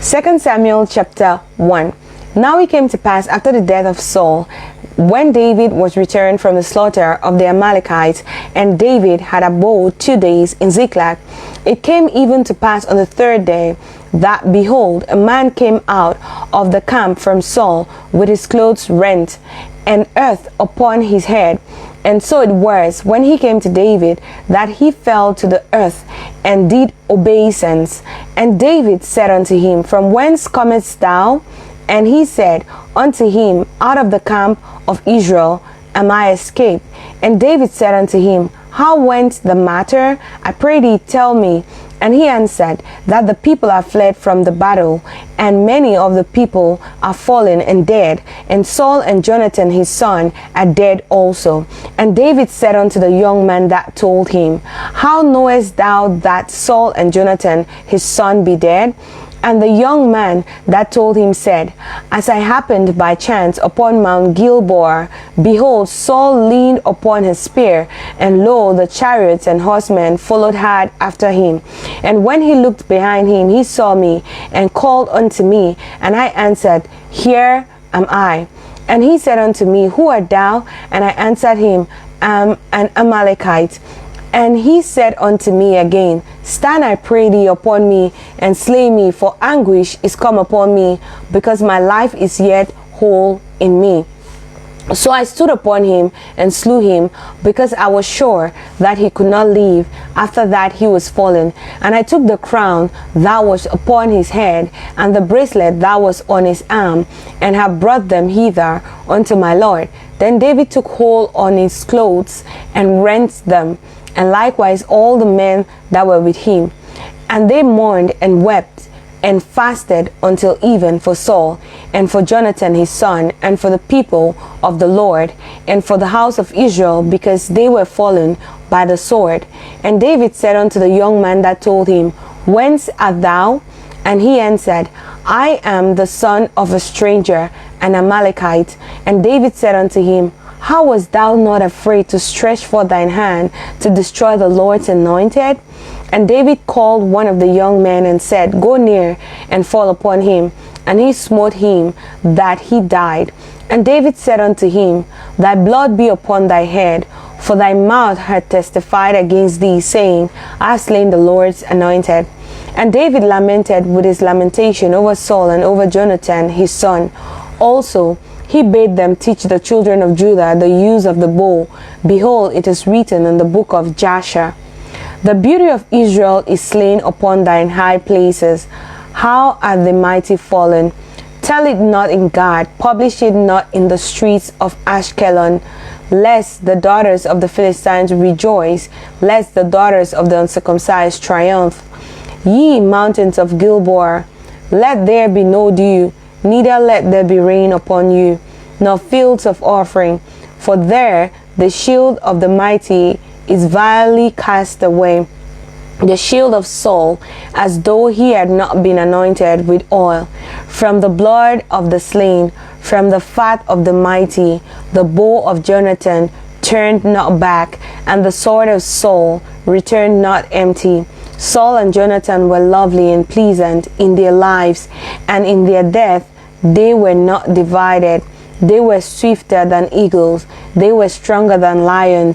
2 Samuel chapter 1. Now it came to pass after the death of Saul, when David was returned from the slaughter of the Amalekites, and David had abode 2 days in Ziklag, it came even to pass on the 3rd day, that, behold, a man came out of the camp from Saul with his clothes rent, and earth upon his head. And so it was, when he came to David, that he fell to the earth, and did obeisance. And David said unto him, From whence comest thou? And he said unto him, Out of the camp of Israel am I escaped. And David said unto him, How went the matter? I pray thee, tell me. And he answered, That the people are fled from the battle, and many of the people are fallen and dead, and Saul and Jonathan his son are dead also. And David said unto the young man that told him, How knowest thou that Saul and Jonathan his son be dead? And the young man that told him said, As I happened by chance upon Mount Gilboa, behold, Saul leaned upon his spear, and lo, the chariots and horsemen followed hard after him. And when he looked behind him, he saw me, and called unto me, and I answered, Here am I. And he said unto me, Who art thou? And I answered him, I am an Amalekite. And he said unto me again, Stand, I pray thee, upon me, and slay me, for anguish is come upon me, because my life is yet whole in me. So I stood upon him and slew him, because I was sure that he could not live after that he was fallen. And I took the crown that was upon his head, and the bracelet that was on his arm, and have brought them hither unto my Lord. Then David took hold on his clothes, and rent them, and likewise all the men that were with him. And they mourned and wept and fasted until even for Saul, and for Jonathan his son, and for the people of the Lord, and for the house of Israel, because they were fallen by the sword. And David said unto the young man that told him, Whence art thou? And he answered, I am the son of a stranger, an Amalekite. And David said unto him, How wast thou not afraid to stretch forth thine hand to destroy the Lord's anointed? And David called one of the young men and said, Go near and fall upon him. And he smote him that he died. And David said unto him, Thy blood be upon thy head, for thy mouth hath testified against thee, saying, I have slain the Lord's anointed. And David lamented with his lamentation over Saul and over Jonathan his son. Also, he bade them teach the children of Judah the use of the bow. Behold, it is written in the book of Jasher, The beauty of Israel is slain upon thine high places. How are the mighty fallen? Tell it not in Gad, publish it not in the streets of Ashkelon, lest the daughters of the Philistines rejoice, lest the daughters of the uncircumcised triumph. Ye mountains of Gilboa, let there be no dew, neither let there be rain upon you, nor fields of offering. For there the shield of the mighty is vilely cast away, the shield of Saul, as though he had not been anointed with oil. From the blood of the slain, from the fat of the mighty, the bow of Jonathan turned not back, and the sword of Saul returned not empty. Saul and Jonathan were lovely and pleasant in their lives, and in their death they were not divided. They were swifter than eagles. They were stronger than lions.